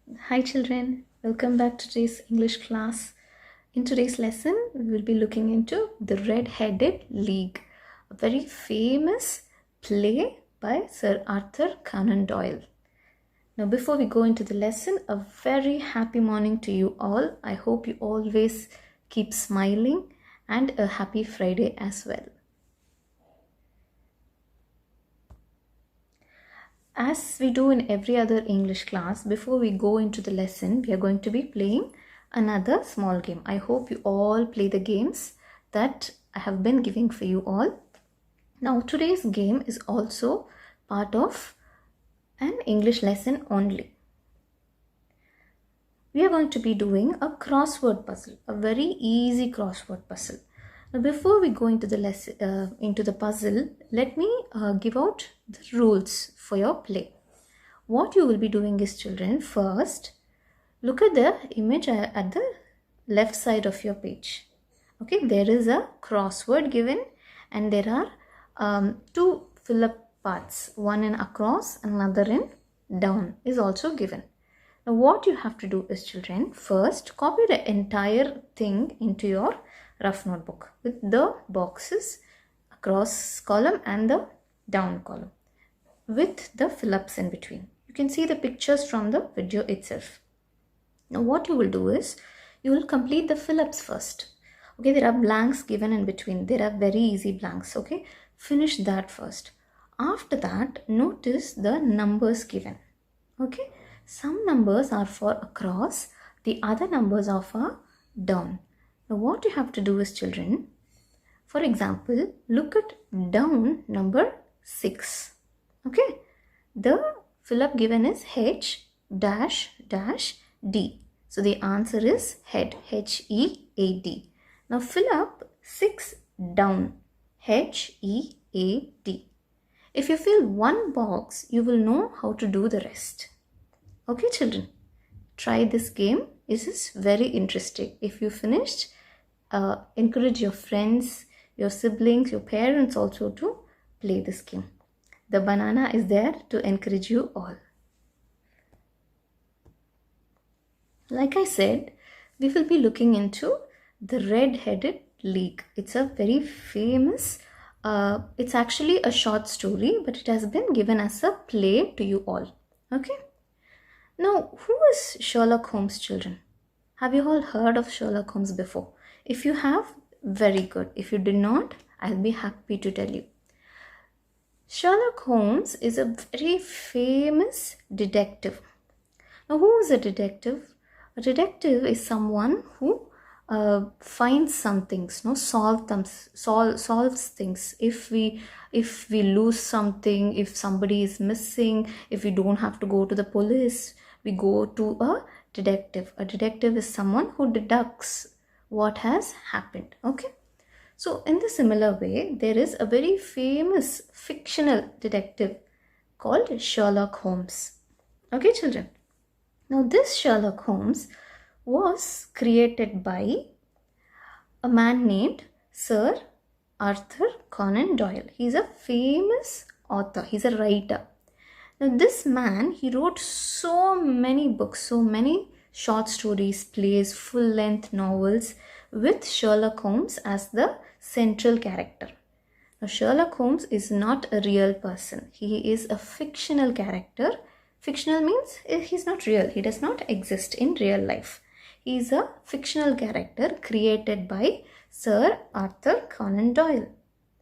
Hi children, welcome back to today's English class. In today's lesson, we will be looking into The Red-Headed League, a very famous play by Sir Arthur Conan Doyle. Now before we go into the lesson, a very happy morning to you all. I hope you always keep smiling and a happy Friday as well. As we do in every other English class, before we go into the lesson, we are going to be playing another small game. I hope you all play the games that I have been giving for you all. Now, today's game is also part of an English lesson only. We are going to be doing a crossword puzzle, a very easy crossword puzzle. Now, before we go into the lesson, into the puzzle, let me give out the rules for your play. What you will be doing is, children, first look at the image at the left side of your page. Okay, there is a crossword given, and there are two fill-up parts. One in across, another in down is also given. Now, what you have to do is, children, first copy the entire thing into your rough notebook with the boxes across column and the down column with the fill-ups in between. You can see the pictures from the video itself. Now what you will do is you will complete the fill-ups first. Okay, there are blanks given in between. There are very easy blanks. Okay, finish that first. After that, notice the numbers given. Okay, some numbers are for across, the other numbers are for down. Now what you have to do is, children, for example, look at down number 6. Okay, the fill-up given is H dash dash D. So the answer is head, H-E-A-D. Now fill up 6 down, H-E-A-D. If you fill one box, you will know how to do the rest. Okay, children, try this game. This is very interesting. If you finished, encourage your friends, your siblings, your parents also to play this game. The banana is there to encourage you all. Like I said, we will be looking into The Red-Headed League. It's a very famous, it's actually a short story, but it has been given as a play to you all. Okay. Now, who is Sherlock Holmes, children? Have you all heard of Sherlock Holmes before? If you have, very good. If you did not, I'll be happy to tell you. Sherlock Holmes is a very famous detective. Now, who is a detective? A detective is someone who finds some things, solves things. If we lose something, if somebody is missing, if we don't have to go to the police, we go to a detective. A detective is someone who deducts what has happened. Okay. So in the similar way, there is a very famous fictional detective called Sherlock Holmes. Okay, children. Now this Sherlock Holmes was created by a man named Sir Arthur Conan Doyle. He's a famous author. He's a writer. Now this man, he wrote so many books, so many short stories, plays, full-length novels with Sherlock Holmes as the central character. Now Sherlock Holmes is not a real person. He is a fictional character. Fictional means he's not real. He does not exist in real life. He is a fictional character created by Sir Arthur Conan Doyle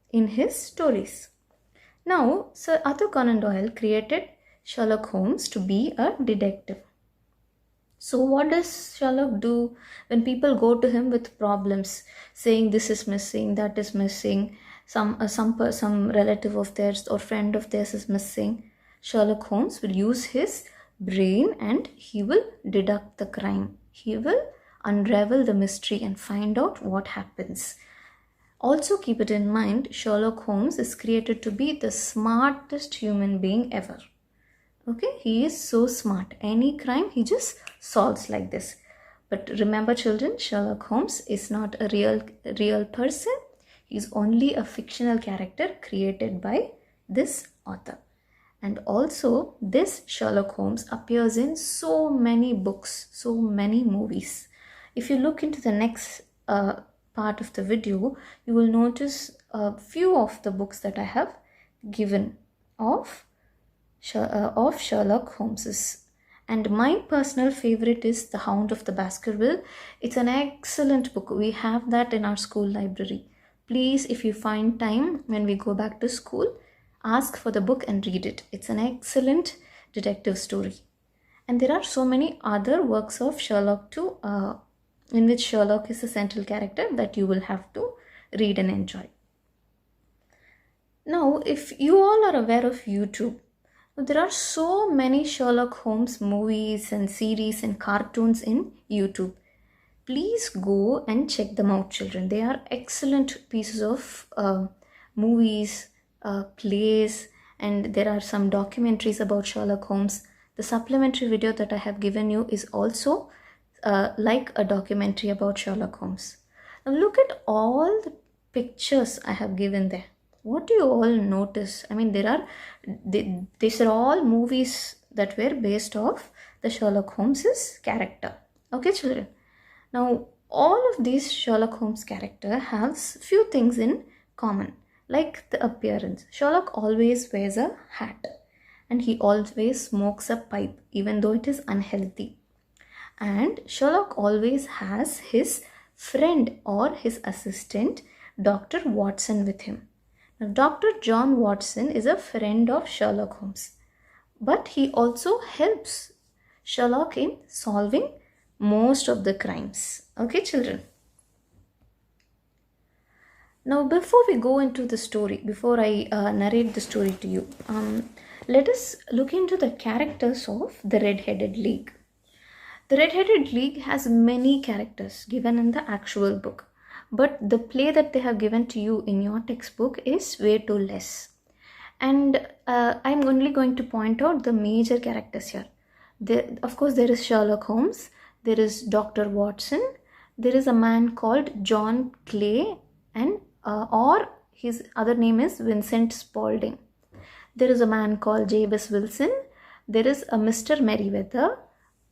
in his stories. Now, Sir Arthur Conan Doyle created Sherlock Holmes to be a detective. So what does Sherlock do when people go to him with problems, saying this is missing, that is missing, some relative of theirs or friend of theirs is missing? Sherlock Holmes will use his brain and he will deduct the crime. He will unravel the mystery and find out what happens. Also keep it in mind, Sherlock Holmes is created to be the smartest human being ever. Okay, he is so smart. Any crime he just solves like this. But remember, children, Sherlock Holmes is not a real person. He is only a fictional character created by this author. And also, this Sherlock Holmes appears in so many books, so many movies. If you look into the next part of the video, you will notice a few of the books that I have given of Sherlock Holmes's. And my personal favorite is The Hound of the Baskerville. It's an excellent book. We have that in our school library. Please, if you find time when we go back to school, ask for the book and read it. It's an excellent detective story. And there are so many other works of Sherlock too, in which Sherlock is a central character that you will have to read and enjoy. Now, if you all are aware of YouTube, there are so many Sherlock Holmes movies and series and cartoons in YouTube. Please go and check them out, children. They are excellent pieces of movies, plays, and there are some documentaries about Sherlock Holmes. The supplementary video that I have given you is also like a documentary about Sherlock Holmes. Now look at all the pictures I have given there. What do you all notice? I mean, these are all movies that were based off the Sherlock Holmes's character. Okay, children. Now, all of these Sherlock Holmes character has few things in common, like the appearance. Sherlock always wears a hat and he always smokes a pipe, even though it is unhealthy. And Sherlock always has his friend or his assistant, Dr. Watson, with him. Now, Dr. John Watson is a friend of Sherlock Holmes, but he also helps Sherlock in solving most of the crimes. Okay, children. Now, before we go into the story, before I narrate the story to you, let us look into the characters of the Red-Headed League. The Red-Headed League has many characters given in the actual book, but the play that they have given to you in your textbook is way too less. And I'm only going to point out the major characters here. Of course, there is Sherlock Holmes, there is Dr. Watson, there is a man called John Clay, and or his other name is Vincent Spaulding. There is a man called Jabez Wilson, there is a Mr. Merriweather,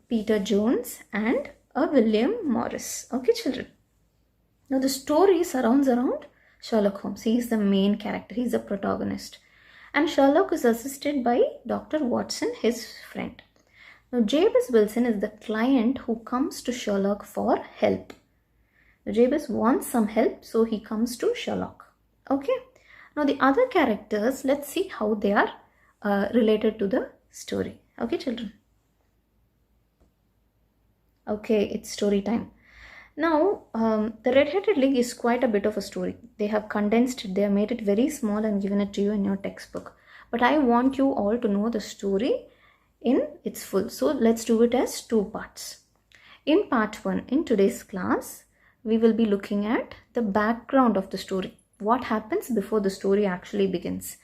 Peter Jones, and a William Morris. Okay, children. Now the story surrounds around Sherlock Holmes. He is the main character. He is the protagonist. And Sherlock is assisted by Dr. Watson, his friend. Now Jabez Wilson is the client who comes to Sherlock for help. Now, Jabez wants some help, so he comes to Sherlock. Okay. Now the other characters, let's see how they are related to the story. Okay, children. Okay, it's story time. Now, the Red-Headed League is quite a bit of a story. They have condensed it, they have made it very small and given it to you in your textbook. But I want you all to know the story in its full. So, let's do it as two parts. In part 1, in today's class, we will be looking at the background of the story. What happens before the story actually begins.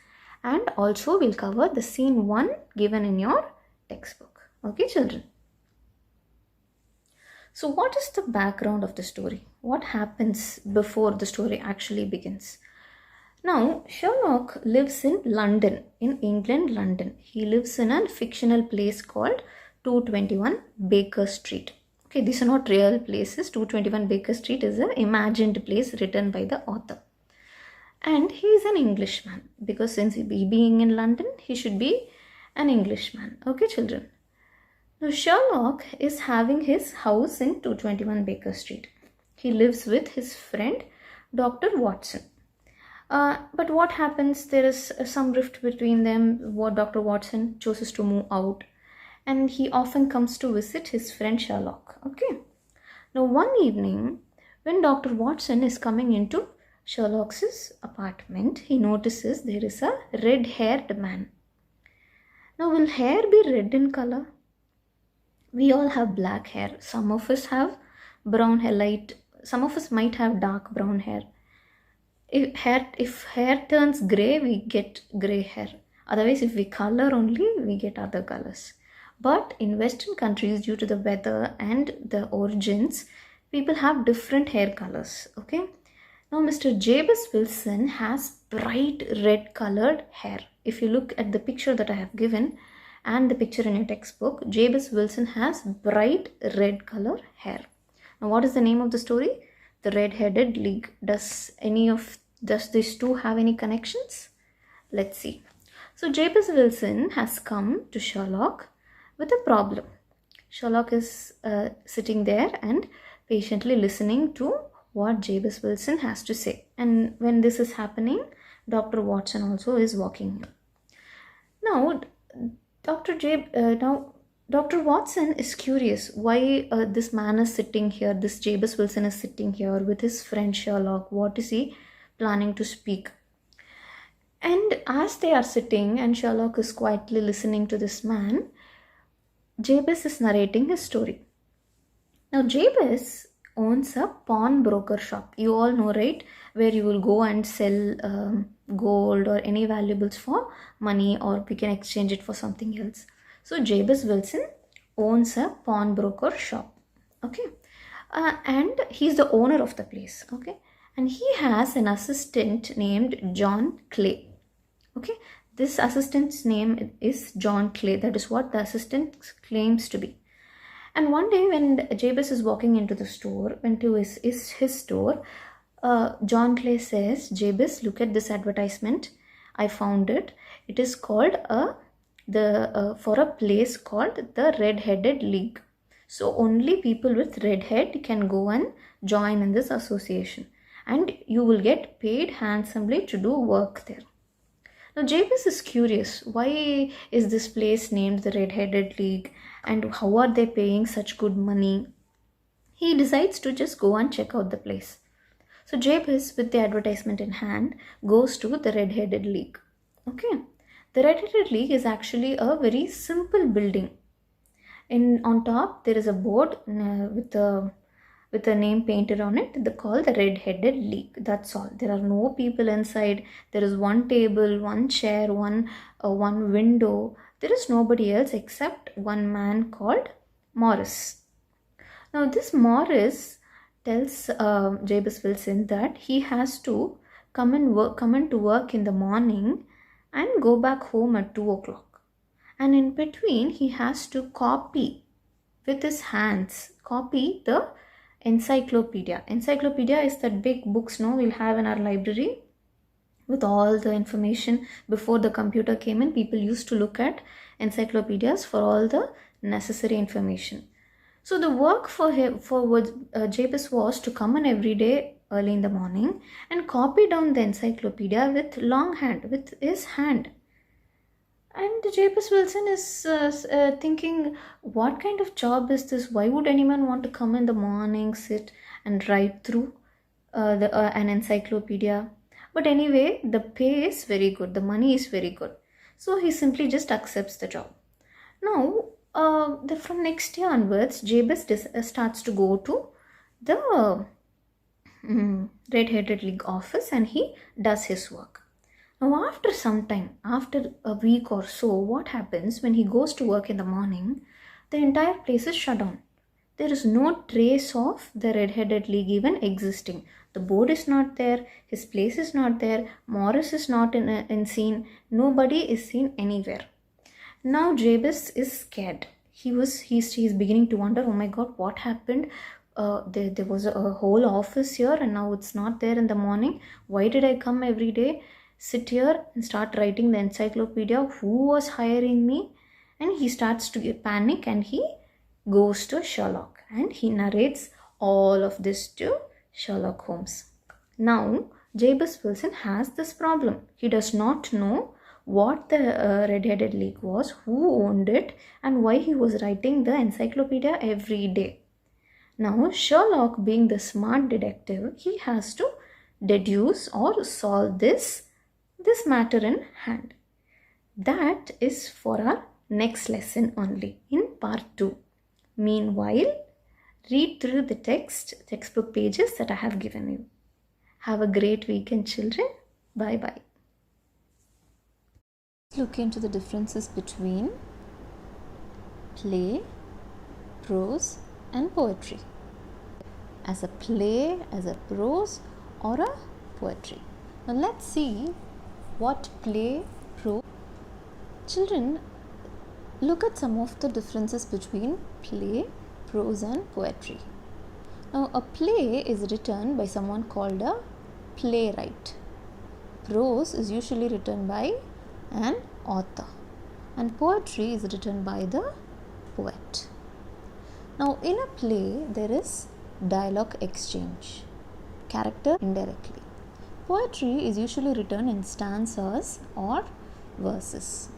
And also, we'll cover the scene 1 given in your textbook. Okay, children? So what is the background of the story? What happens before the story actually begins? Now, Sherlock lives in London, in England, London. He lives in a fictional place called 221 Baker Street. Okay, these are not real places. 221 Baker Street is an imagined place written by the author. And he is an Englishman because since he being in London, he should be an Englishman. Okay, children. Now, Sherlock is having his house in 221 Baker Street. He lives with his friend, Dr. Watson. But what happens? There is some rift between them. Dr. Watson chooses to move out. And he often comes to visit his friend Sherlock. Okay. Now, one evening, when Dr. Watson is coming into Sherlock's apartment, he notices there is a red-haired man. Now, will hair be red in color? We all have black hair. Some of us have brown hair, some of us might have dark brown hair. If hair turns grey, we get grey hair. Otherwise, if we color only, we get other colors. But in Western countries, due to the weather and the origins, people have different hair colors. Okay. Now, Mr. Jabez Wilson has bright red colored hair. if you look at the picture that I have given and the picture in your textbook, Jabez Wilson has bright red color hair. Now, what is the name of the story? The Red-Headed League. Does these two have any connections? Let's see. So Jabez Wilson has come to Sherlock with a problem. Sherlock is sitting there and patiently listening to what Jabez Wilson has to say. And when this is happening, Dr. Watson also is walking in. Now, Dr. Watson is curious why this man is sitting here, this Jabez Wilson is sitting here with his friend Sherlock. What is he planning to speak? And as they are sitting and Sherlock is quietly listening to this man, Jabez is narrating his story. Now, Jabez owns a pawnbroker shop. You all know, right? Where you will go and sell gold or any valuables for money, or we can exchange it for something else. So, Jabez Wilson owns a pawnbroker shop. Okay. And he's the owner of the place. Okay. And he has an assistant named John Clay. Okay. This assistant's name is John Clay. That is what the assistant claims to be. And one day when Jabez is walking into the store, into his store, John Clay says, Jabez, look at this advertisement. I found it. It is called for a place called the Red-Headed League. So only people with red head can go and join in this association. And you will get paid handsomely to do work there. Now Jabez is curious, why is this place named the Red-Headed League and how are they paying such good money? He decides to just go and check out the place. So Jabez, with the advertisement in hand, goes to the Red-Headed League. Okay, the Red-Headed League is actually a very simple building. On top there is a board with a name painted on it. They call the Red-Headed League. That's all. There are no people inside. There is one table, one chair, one window. There is nobody else except one man called Morris. Now this Morris tells Jabez Wilson that he has to come into work in the morning and go back home at 2 o'clock. And in between he has to copy with his hands, copy the encyclopedia. Encyclopedia is that big books we'll have in our library with all the information. Before the computer came in, people used to look at encyclopedias for all the necessary information. So the work for Jabez was to come in every day early in the morning and copy down the encyclopedia with his hand. And Jabez Wilson is thinking, what kind of job is this? Why would anyone want to come in the morning, sit and write through an encyclopedia? But anyway, the pay is very good. The money is very good. So he simply just accepts the job. Now, from next year onwards, Jabez starts to go to the Red-Headed League office and he does his work. Now after some time, after a week or so, what happens when he goes to work in the morning? The entire place is shut down. There is no trace of the Red-Headed League even existing. The board is not there, his place is not there, Morris is not in scene, nobody is seen anywhere. Now Jabez is scared. He's beginning to wonder, oh my god, what happened? There was a whole office here and now it's not there in the morning. Why did I come every day, sit here and start writing the encyclopedia? Who was hiring me? And he starts to get panic and he goes to Sherlock and he narrates all of this to Sherlock Holmes. Now Jabez Wilson has this problem. He does not know what the Red-Headed League was, who owned it, and why he was writing the encyclopedia every day. Now Sherlock, being the smart detective, he has to deduce or solve this matter in hand. That is for our next lesson only, in part 2. Meanwhile, read through the textbook pages that I have given you. Have a great weekend, children. Bye bye. Look into the differences between play, prose and poetry. As a play, as a prose or a poetry. Now let's see what play, prose Children, look at some of the differences between play, prose and poetry. Now, a play is written by someone called a playwright. Prose is usually written by an author, and poetry is written by the poet. Now, in a play, there is dialogue exchange, character indirectly. Poetry is usually written in stanzas or verses.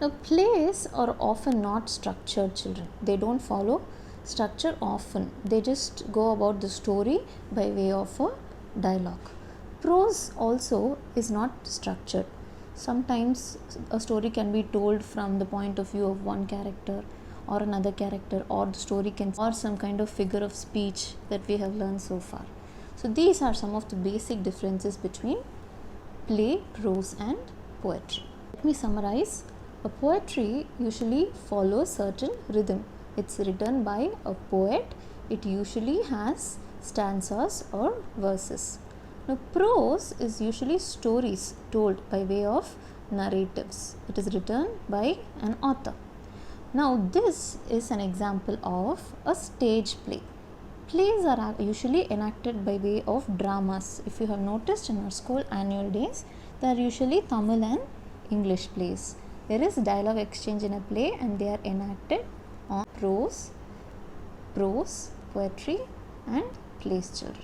Now, plays are often not structured, children. They don't follow structure often. They just go about the story by way of a dialogue. Prose also is not structured. Sometimes a story can be told from the point of view of one character or another character, or the story can, or some kind of figure of speech that we have learned so far. So these are some of the basic differences between play, prose and poetry. Let me summarize. A poetry usually follows certain rhythm. It's written by a poet. It usually has stanzas or verses. Now, prose is usually stories told by way of narratives. It is written by an author. Now, this is an example of a stage play. Plays are usually enacted by way of dramas. If you have noticed in our school annual days, they are usually Tamil and English plays. There is dialogue exchange in a play and they are enacted on prose, poetry and plays, children.